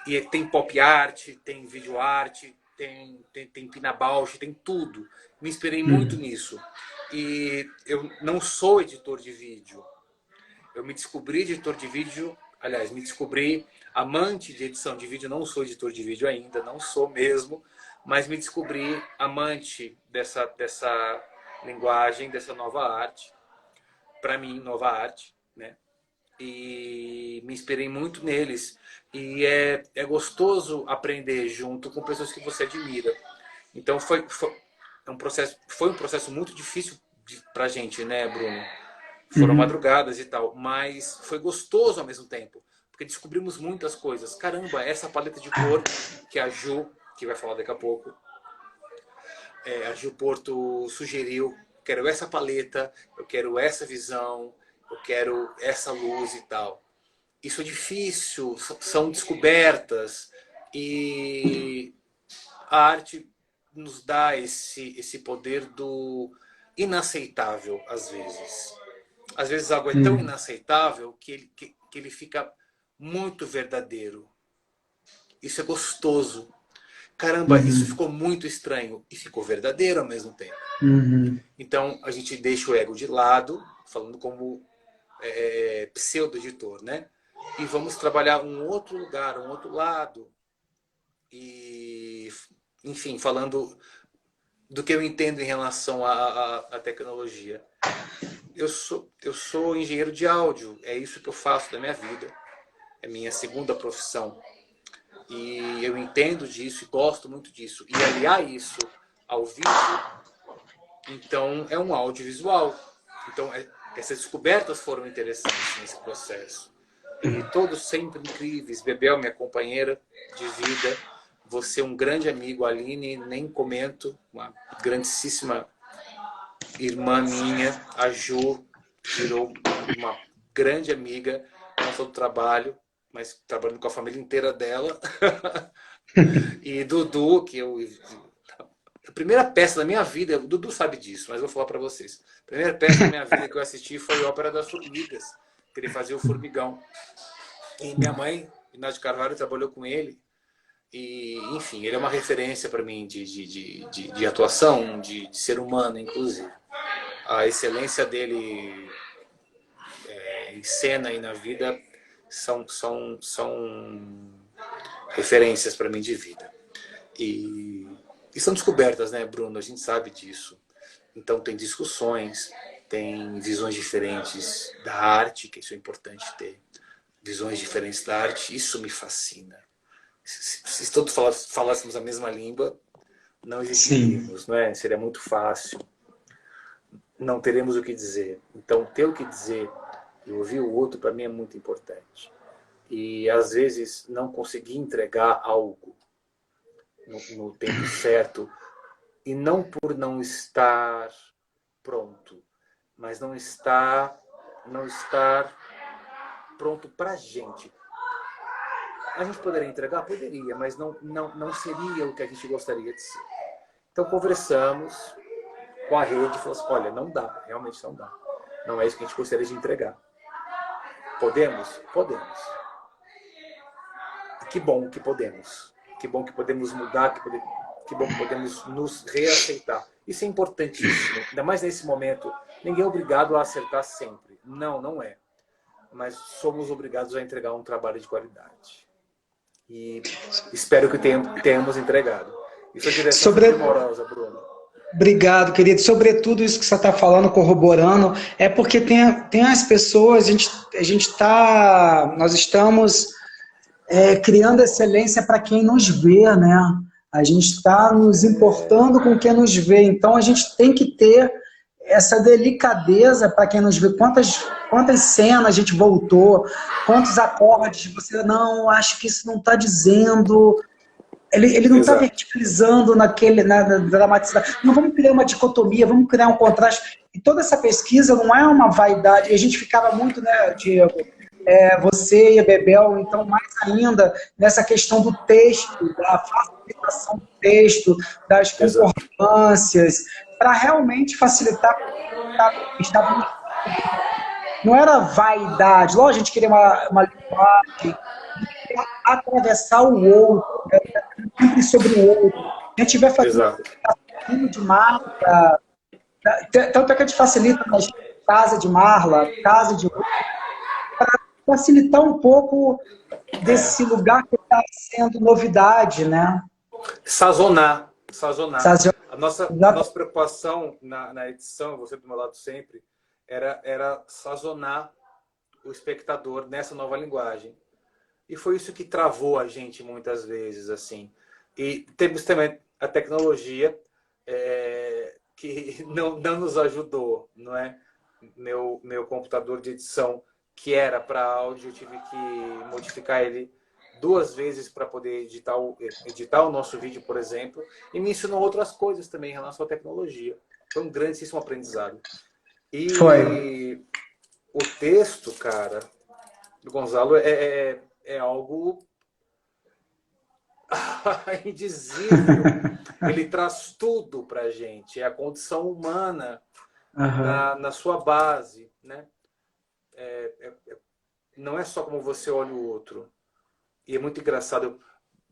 E tem pop art, tem video art, tem Pina Bausch, tem tudo. Me inspirei muito nisso. E eu não sou editor de vídeo. Eu me descobri editor de vídeo, aliás, me descobri amante de edição de vídeo. Não sou editor de vídeo ainda, não sou mesmo, mas me descobri amante dessa linguagem, dessa nova arte. Para mim, nova arte, né? E me inspirei muito neles. E é gostoso aprender junto com pessoas que você admira. Então foi um processo muito difícil pra gente, né, Bruno? Foram madrugadas e tal, mas foi gostoso ao mesmo tempo, porque descobrimos muitas coisas. Caramba, essa paleta de cor que a Ju, que vai falar daqui a pouco, a Ju Porto sugeriu, quero essa paleta, eu quero essa visão, eu quero essa luz e tal. Isso é difícil, são descobertas, e a arte nos dá esse poder do inaceitável, às vezes. Às vezes algo é tão inaceitável que ele fica muito verdadeiro. Isso é gostoso. Caramba, isso ficou muito estranho e ficou verdadeiro ao mesmo tempo. Então a gente deixa o ego de lado, falando como pseudo-editor, né? E vamos trabalhar um outro lugar, um outro lado. E, enfim, falando do que eu entendo em relação à tecnologia. Eu sou engenheiro de áudio, é isso que eu faço da minha vida. É minha segunda profissão. E eu entendo disso e gosto muito disso. E aliar isso ao vídeo, então é um audiovisual. Então essas descobertas foram interessantes nesse processo. E todos sempre incríveis. Bebel, minha companheira de vida. Você um grande amigo, Aline, nem comento. Uma grandíssima irmã minha, a Ju, virou uma grande amiga, não só do trabalho, mas trabalhando com a família inteira dela. E Dudu, que a primeira peça da minha vida, o Dudu sabe disso, mas eu vou falar para vocês. A primeira peça da minha vida que eu assisti foi a Ópera das Formigas, que ele fazia o Formigão. E minha mãe, Inácio Carvalho, trabalhou com ele. E, enfim, ele é uma referência para mim de atuação, de ser humano, inclusive. A excelência dele em cena e na vida são referências para mim de vida. E são descobertas, né, Bruno? A gente sabe disso. Então tem discussões, tem visões diferentes da arte, que isso é importante ter. Visões diferentes da arte, isso me fascina. Se todos falássemos a mesma língua, não existiríamos, não é? Seria muito fácil. Não teremos o que dizer. Então, ter o que dizer e ouvir o outro, para mim, é muito importante. E, às vezes, não conseguir entregar algo no tempo certo, e não por não estar pronto, mas não estar pronto para a gente. A gente poderia entregar? Poderia, mas não seria o que a gente gostaria de ser. Então, conversamos com a rede e falou assim, olha, não dá, realmente não dá. Não é isso que a gente gostaria de entregar. Podemos? Podemos. Que bom que podemos. Que bom que podemos mudar, que bom que podemos nos reaceitar. Isso é importantíssimo. Ainda mais nesse momento. Ninguém é obrigado a acertar sempre. Não, não é. Mas somos obrigados a entregar um trabalho de qualidade. E espero que tenhamos entregado. Isso é direção primorosa, Bruno. Obrigado, querido. Sobretudo isso que você está falando, corroborando, é porque tem as pessoas, nós estamos criando excelência para quem nos vê, né? A gente está nos importando com quem nos vê, então a gente tem que ter essa delicadeza para quem nos vê. Quantas cenas a gente voltou, quantos acordes você, não, acho que isso não está dizendo... Ele não está verticalizando na dramaticidade. Não vamos criar uma dicotomia, vamos criar um contraste. E toda essa pesquisa não é uma vaidade. E a gente ficava muito, né, Diego, você e a Bebel, então mais ainda nessa questão do texto, da facilitação do texto, das concordâncias, para realmente facilitar. Não era vaidade. Lógico, a gente queria uma linguagem, atravessar o outro, sempre sobre o outro. A gente vai fazer de marca, tanto é que a gente facilita nas casa de marla, casa de outro, para facilitar um pouco desse lugar que está sendo novidade, né? Sazonar. A nossa preocupação na edição, você do meu lado sempre, era sazonar o espectador nessa nova linguagem. E foi isso que travou a gente muitas vezes, assim. E temos também a tecnologia que não nos ajudou, não é? Meu computador de edição, que era para áudio, eu tive que modificar ele 2 vezes para poder editar o nosso vídeo, por exemplo. E me ensinou outras coisas também em relação à tecnologia. Foi um grandíssimo aprendizado. E o texto, cara, do Gonzalo é algo indizível. Ele traz tudo para a gente. É a condição humana na sua base, né? Não é só como você olha o outro. E é muito engraçado,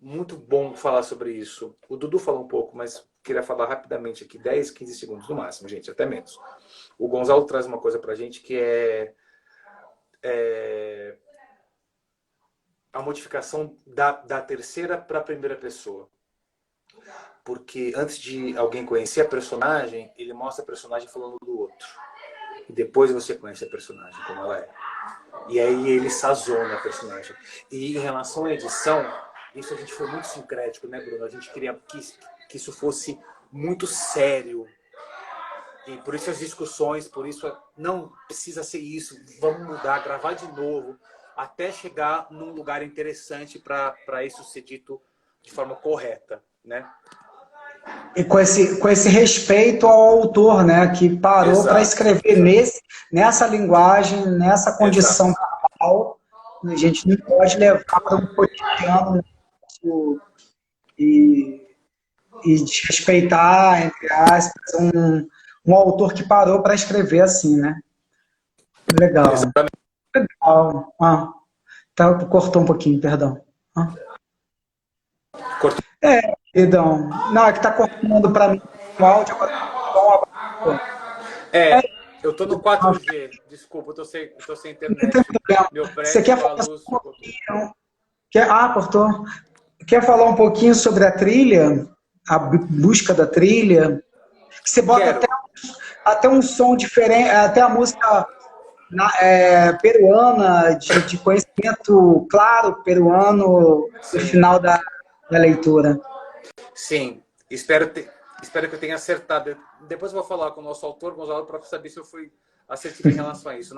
muito bom falar sobre isso. O Dudu falou um pouco, mas queria falar rapidamente aqui, 10, 15 segundos no máximo, gente, até menos. O Gonzalo traz uma coisa para a gente que é a modificação da terceira para a primeira pessoa. Porque antes de alguém conhecer a personagem, ele mostra a personagem falando do outro. E depois você conhece a personagem como ela é. E aí ele sazona a personagem. E em relação à edição, isso a gente foi muito sincrético, né, Bruno? A gente queria que isso fosse muito sério. E por isso as discussões, por isso não precisa ser isso, vamos mudar, gravar de novo, até chegar num lugar interessante para isso ser dito de forma correta, né? E com esse respeito ao autor, né, que parou para escrever nessa linguagem, nessa condição normal, a gente não pode levar para um cotidiano e desrespeitar, entre aspas, um autor que parou para escrever assim, né? Legal. Exatamente. Legal. Tá, cortou um pouquinho, perdão. Cortou. Perdão. Não, é que tá cortando para mim o áudio. Eu tô no 4G. Desculpa, eu tô sem internet. Meu prédio, você quer falar um pouquinho? Cortou. Quer falar um pouquinho sobre a trilha? A busca da trilha? Você bota até um som diferente, até a música peruana, de conhecimento claro peruano no final da leitura. Sim, espero que eu tenha acertado. Depois eu vou falar com o nosso autor, Gonzalo, para saber se eu fui assertivo em relação a isso.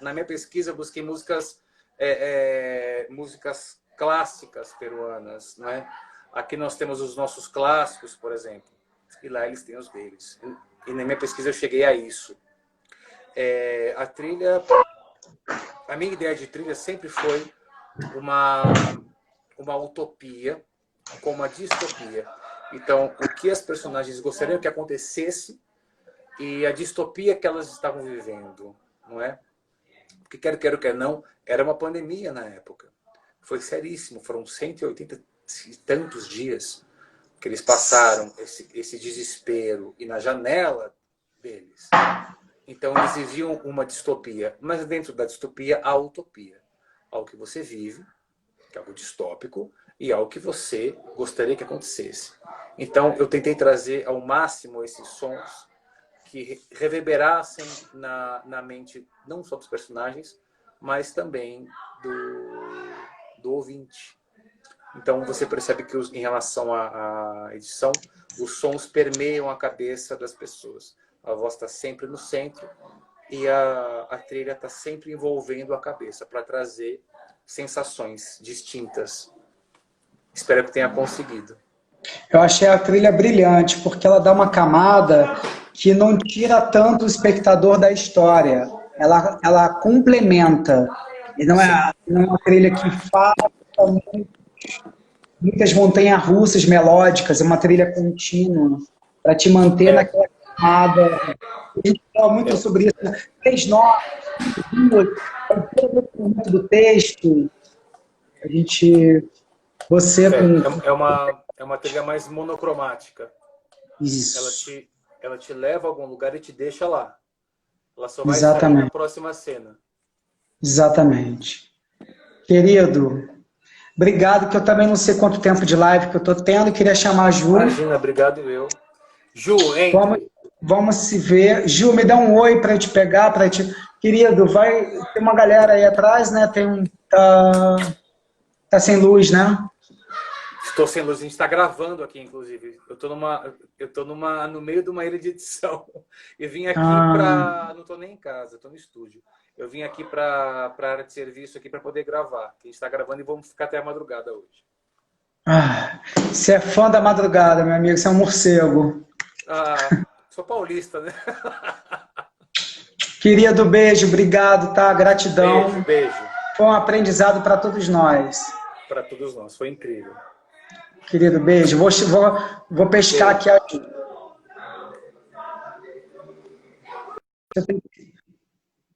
Na minha pesquisa, eu busquei músicas clássicas peruanas, não é? Aqui nós temos os nossos clássicos, por exemplo, e lá eles têm os deles. E na minha pesquisa eu cheguei a isso. A trilha, a minha ideia de trilha sempre foi uma utopia com uma distopia. Então, o que as personagens gostariam que acontecesse e a distopia que elas estavam vivendo, não é? Porque quer não, era uma pandemia na época. Foi seríssimo, foram 180 e tantos dias que eles passaram esse desespero e na janela deles. Então, eles viviam uma distopia, mas dentro da distopia, há a utopia. Algo que você vive, que é algo distópico, e algo que você gostaria que acontecesse. Então, eu tentei trazer ao máximo esses sons que reverberassem na mente, não só dos personagens, mas também do ouvinte. Então, você percebe que, em relação à edição, os sons permeiam a cabeça das pessoas. A voz está sempre no centro e a trilha está sempre envolvendo a cabeça para trazer sensações distintas. Espero que tenha conseguido. Eu achei a trilha brilhante, porque ela dá uma camada que não tira tanto o espectador da história. Ela complementa. E não é uma trilha que fala muitas montanhas-russas melódicas, é uma trilha contínua, para te manter naquela camada. A gente fala muito sobre isso. 3 notas, 2, muito do texto. A gente... É uma trilha mais monocromática. Isso. Ela te leva a algum lugar e te deixa lá. Ela só vai sair na próxima cena. Exatamente. Querido, obrigado, que eu também não sei quanto tempo de live que eu estou tendo. Queria chamar a Ju. Imagina, obrigado eu. Ju, entre. Vamos se ver. Ju, me dá um oi para eu te pegar. Querido, tem uma galera aí atrás, né? Tá sem luz, né? Estou sem luz, a gente está gravando aqui, inclusive. Eu tô no meio de uma ilha de edição. Eu vim aqui não estou nem em casa, estou no estúdio. Eu vim aqui para a área de serviço aqui para poder gravar. A gente está gravando e vamos ficar até a madrugada hoje. Você é fã da madrugada, meu amigo, você é um morcego. Sou paulista, né? Querido, beijo, obrigado, tá? Gratidão. Beijo. Foi um aprendizado para todos nós. Para todos nós, foi incrível. Querido, beijo. Vou pescar aqui a Ju.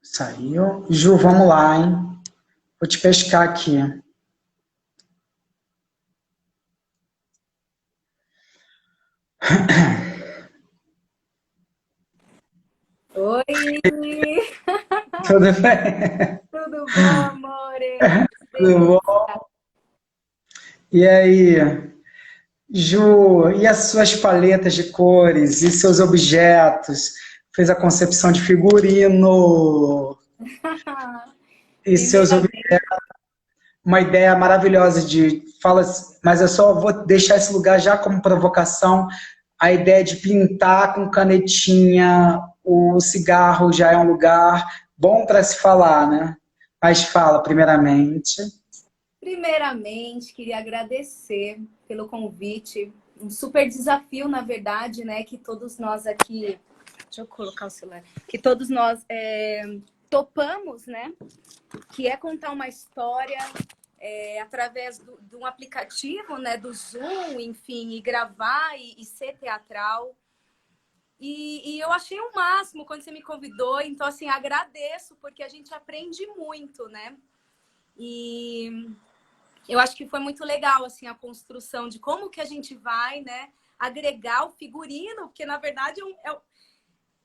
Saiu. Ju, vamos lá, hein? Vou te pescar aqui. Oi! Tudo bem? Tudo bom, amore? Tudo bom? E aí, Ju, e as suas paletas de cores e seus objetos? Fez a concepção de figurino e seus Primeiramente, objetos, uma ideia maravilhosa de fala, mas eu só vou deixar esse lugar já como provocação, a ideia de pintar com canetinha, o cigarro já é um lugar bom para se falar, né? Mas fala primeiramente. primeiramente, queria agradecer pelo convite. Um super desafio, na verdade, né? Que todos nós aqui. Deixa eu colocar o celular. Que todos nós topamos, né? Que é contar uma história através de um aplicativo, né? Do Zoom, enfim, e gravar e ser teatral. E eu achei o máximo quando você me convidou. Então, assim, agradeço, porque a gente aprende muito, né? E eu acho que foi muito legal, assim, a construção de como que a gente vai, né, agregar o figurino, porque, na verdade,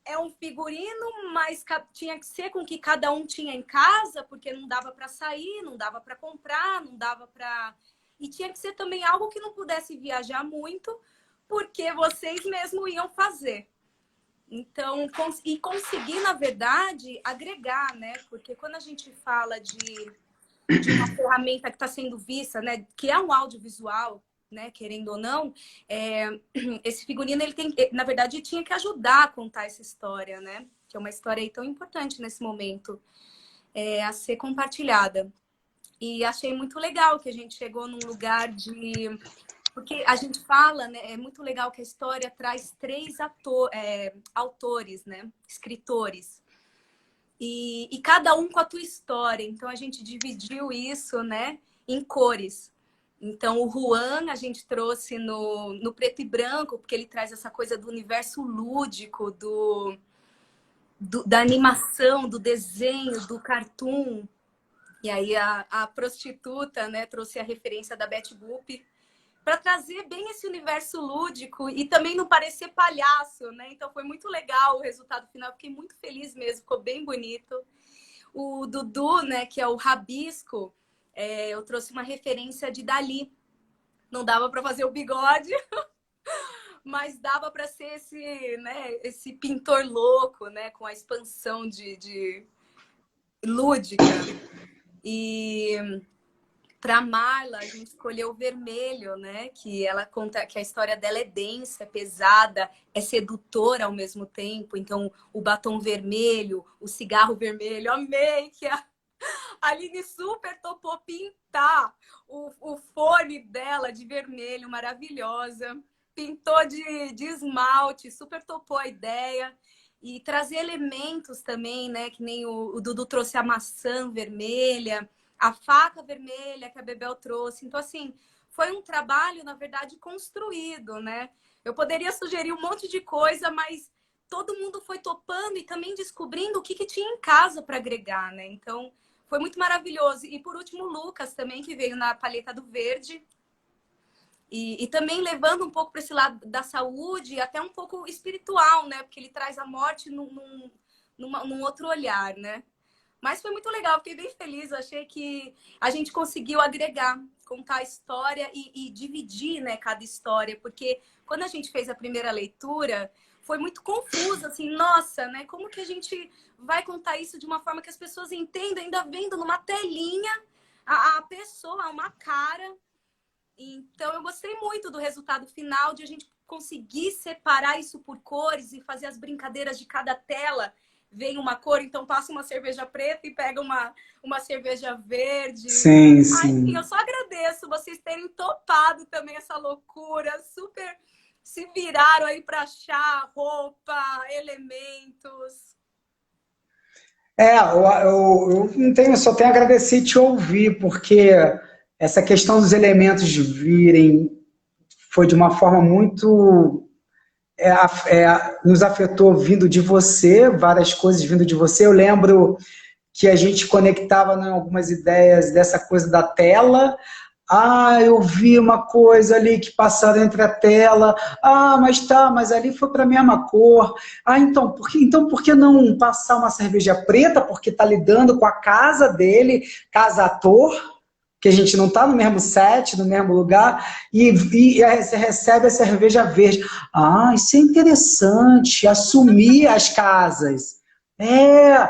é um figurino, mas tinha que ser com o que cada um tinha em casa, porque não dava para sair, não dava para comprar, não dava para... E tinha que ser também algo que não pudesse viajar muito, porque vocês mesmo iam fazer. Então, e conseguir, na verdade, agregar, né? Porque quando a gente fala de uma ferramenta que está sendo vista, né, que é um audiovisual, né, querendo ou não, esse figurino, ele tem, na verdade, tinha que ajudar a contar essa história, né, que é uma história aí tão importante nesse momento, a ser compartilhada. E achei muito legal que a gente chegou num lugar de... Porque a gente fala, né, é muito legal que a história traz três autores, né, escritores. E cada um com a tua história. Então, a gente dividiu isso, né, em cores. Então, o Juan a gente trouxe no preto e branco, porque ele traz essa coisa do universo lúdico, da animação, do desenho, do cartoon. E aí, a prostituta, né, trouxe a referência da Betty Boop, para trazer bem esse universo lúdico e também não parecer palhaço, né? Então foi muito legal o resultado final, fiquei muito feliz mesmo, ficou bem bonito. O Dudu, né, que é o rabisco, eu trouxe uma referência de Dali. Não dava para fazer o bigode, mas dava para ser esse pintor louco, né, com a expansão de lúdica. E para Marla, a gente escolheu o vermelho, né? Que ela conta que a história dela é densa, é pesada, é sedutora ao mesmo tempo. Então, o batom vermelho, o cigarro vermelho. Amei que a Aline super topou pintar o fone dela de vermelho, maravilhosa. Pintou de esmalte, super topou a ideia. E trazer elementos também, né? Que nem o Dudu trouxe a maçã vermelha, a faca vermelha que a Bebel trouxe. Então, assim, foi um trabalho, na verdade, construído, né? Eu poderia sugerir um monte de coisa, mas todo mundo foi topando e também descobrindo o que tinha em casa para agregar, né? Então, foi muito maravilhoso. E, por último, o Lucas também, que veio na paleta do verde. E também levando um pouco para esse lado da saúde, até um pouco espiritual, né? Porque ele traz a morte num outro olhar, né? Mas foi muito legal, fiquei bem feliz. Eu achei que a gente conseguiu agregar, contar a história e dividir, né, cada história. Porque quando a gente fez a primeira leitura, foi muito confuso, assim, nossa, né? Como que a gente vai contar isso de uma forma que as pessoas entendam, ainda vendo numa telinha a pessoa, uma cara. Então, eu gostei muito do resultado final, de a gente conseguir separar isso por cores e fazer as brincadeiras de cada tela. Vem uma cor, então passa uma cerveja preta e pega uma cerveja verde. Sim, sim. Enfim, eu só agradeço vocês terem topado também essa loucura. Super se viraram aí para achar roupa, elementos. Eu não tenho, só tenho a agradecer e te ouvir, porque essa questão dos elementos virem foi de uma forma muito... nos afetou vindo de você, várias coisas vindo de você. Eu lembro que a gente conectava em algumas ideias dessa coisa da tela, Ah, eu vi uma coisa ali que passaram entre a tela. Ah, mas tá, mas ali foi para a mesma cor. Ah, então por que não passar uma cerveja preta? Porque tá lidando com a casa dele, casa ator, que a gente não tá no mesmo set, no mesmo lugar, e aí você recebe a cerveja verde. Ah, isso é interessante, assumir as casas. É,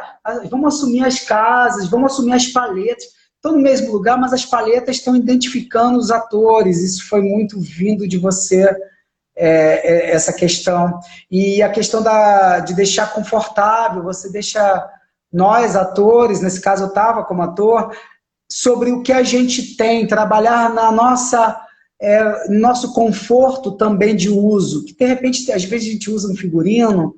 vamos assumir as casas, vamos assumir as paletas. Estão no mesmo lugar, mas as paletas estão identificando os atores. Isso foi muito vindo de você, essa questão. E a questão de deixar confortável, você deixa nós, atores, nesse caso eu estava como ator, sobre o que a gente tem, trabalhar na nosso conforto também de uso, que de repente, às vezes a gente usa no figurino,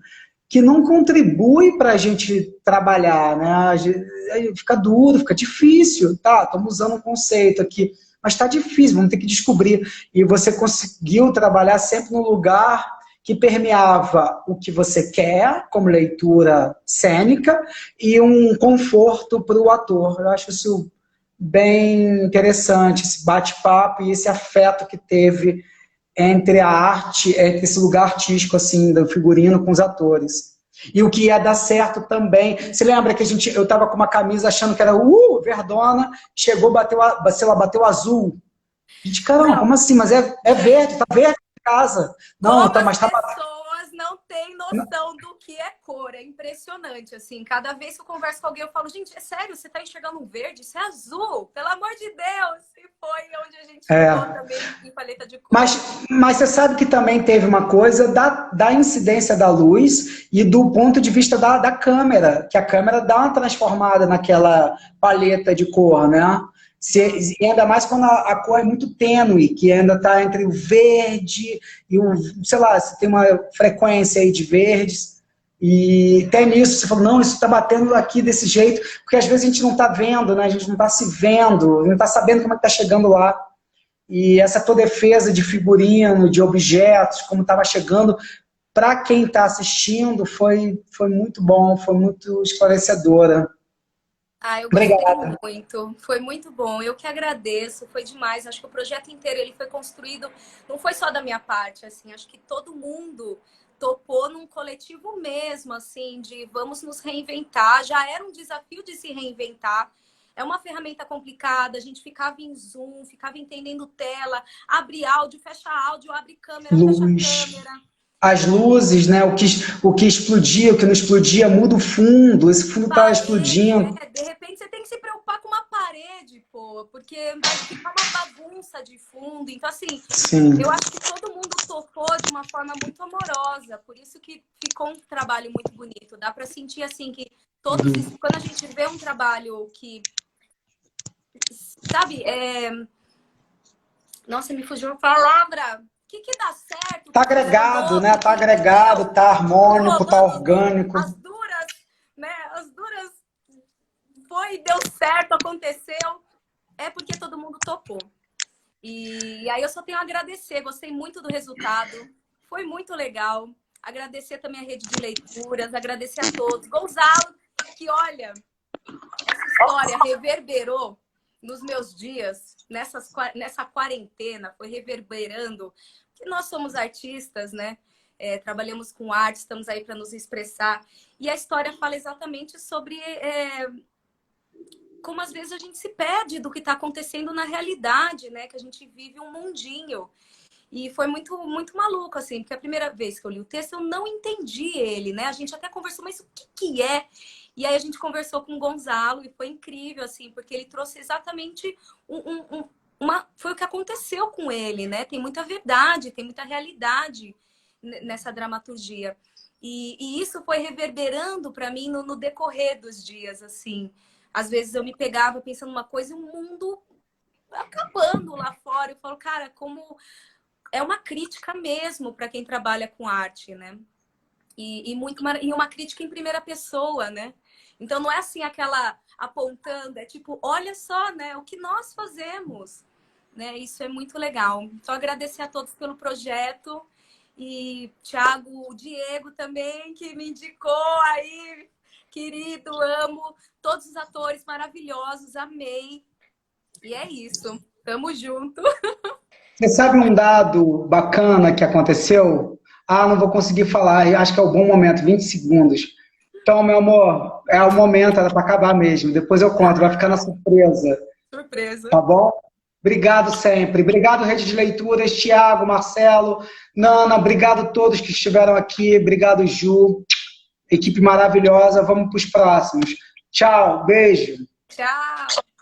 que não contribui para a gente trabalhar, né? Aí fica duro, fica difícil, tá? Estamos usando um conceito aqui, mas está difícil, vamos ter que descobrir. E você conseguiu trabalhar sempre no lugar que permeava o que você quer, como leitura cênica, e um conforto para o ator. Eu acho isso bem interessante, esse bate-papo e esse afeto que teve entre a arte, entre esse lugar artístico, assim, do figurino com os atores. E o que ia dar certo também. Você lembra que eu estava com uma camisa achando que era verdona, chegou, sei lá, bateu azul. Gente, caramba, Não, como assim? Mas é verde, tá verde em casa. Não, como tá, as mas tá. pessoas não têm noção do que é cor. É impressionante, assim. Cada vez que eu converso com alguém, eu falo, gente, é sério? Você tá enxergando um verde? Isso é azul? Pelo amor de Deus! E foi onde a gente chegou É. também em paleta de cor. Mas você sabe que também teve uma coisa da incidência da luz e do ponto de vista da câmera, que a câmera dá uma transformada naquela paleta de cor, né? E ainda mais quando a cor é muito tênue, que ainda está entre o verde e o, sei lá, você tem uma frequência aí de verdes. E até nisso você falou, não, isso está batendo aqui desse jeito, porque às vezes a gente não está vendo, né? A gente não está se vendo, não está sabendo como é que está chegando lá. E essa tua defesa de figurino, de objetos, como estava chegando, para quem está assistindo, foi muito bom, foi muito esclarecedora. Ah, eu gostei Obrigada. muito. Foi muito bom. Eu que agradeço. Foi demais. Acho que o projeto inteiro ele foi construído. Não foi só da minha parte, assim. Acho que todo mundo topou num coletivo mesmo, assim, de vamos nos reinventar. Já era um desafio de se reinventar. É uma ferramenta complicada. A gente ficava em Zoom, ficava entendendo tela, abre áudio, abre câmera, fecha Luz, câmera. as luzes, né? O que explodia, o que não explodia, muda o fundo, esse fundo está Parede, explodindo. de repente você tem que se preocupar com uma parede, pô, porque vai ficar uma bagunça de fundo. Então, assim, Sim. eu acho que todo mundo topou de uma forma muito amorosa, por isso que ficou um trabalho muito bonito. Dá para sentir, assim, que quando a gente vê um trabalho que, sabe, nossa, me fugiu a palavra. Que dá certo, Tá que agregado, funcionou, né? Tá agregado, tá que harmônico, tá rolou orgânico. as duras, né? As duras foi, deu certo, aconteceu. É porque todo mundo topou. E aí eu só tenho a agradecer. Gostei muito do resultado. Foi muito legal. Agradecer também a rede de leituras, agradecer a todos. Gonzalo, que olha, essa história reverberou nos meus dias, nessa quarentena, foi reverberando. Que nós somos artistas, né? Trabalhamos com arte, estamos aí para nos expressar. E a história fala exatamente sobre como às vezes a gente se perde do que está acontecendo na realidade, né? Que a gente vive um mundinho. E foi muito, muito maluco, assim, porque a primeira vez que eu li o texto eu não entendi ele, né? A gente até conversou, mas o que é? E aí a gente conversou com o Gonzalo e foi incrível, assim, porque ele trouxe exatamente foi o que aconteceu com ele, né? Tem muita verdade, tem muita realidade nessa dramaturgia. E isso foi reverberando para mim no decorrer dos dias, assim. Às vezes eu me pegava pensando uma coisa e o mundo acabando lá fora. Eu falo, cara, como é uma crítica mesmo para quem trabalha com arte, né? E uma crítica em primeira pessoa, né? Então não é assim aquela apontando, é tipo, olha só, né, o que nós fazemos, né? Isso é muito legal. Então agradecer a todos pelo projeto e Thiago, o Diego também que me indicou aí, querido, amo todos os atores maravilhosos, amei. E é isso. Tamo junto. Você sabe um dado bacana que aconteceu? Ah, não vou conseguir falar, eu acho que é o bom momento, 20 segundos. Então, meu amor, é o momento, era para acabar mesmo. Depois eu conto, vai ficar na surpresa. Surpresa. Tá bom? Obrigado sempre. Obrigado, Rede de Leituras, Tiago, Marcelo, Nana, obrigado a todos que estiveram aqui. Obrigado, Ju. Equipe maravilhosa. Vamos para os próximos. Tchau, beijo. Tchau.